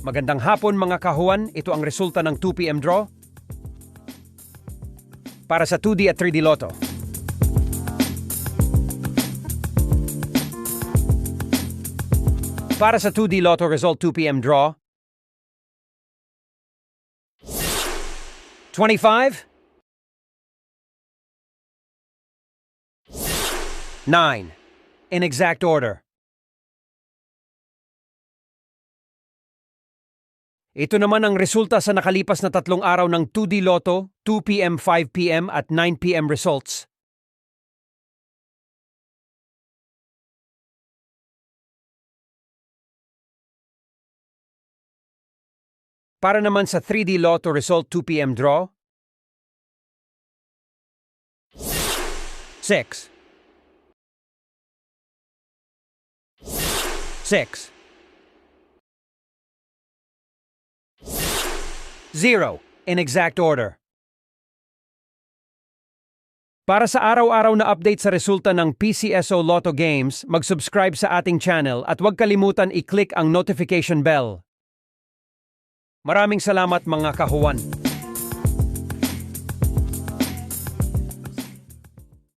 Magandang hapon mga kahuan, ito ang resulta ng 2 PM draw para sa 2D at 3D Lotto. Para sa 2D Lotto result 2 PM draw, 25, 9, in exact order. Ito naman ang resulta sa nakalipas na 3 araw ng 2D Lotto, 2 PM, 5 PM at 9 PM results. Para naman sa 3D Lotto result 2 PM draw, 6, 6, 0, in exact order. Para sa araw-araw na update sa resulta ng PCSO Lotto Games, mag-subscribe sa ating channel at huwag kalimutan i-click ang notification bell. Maraming salamat mga kahuwan.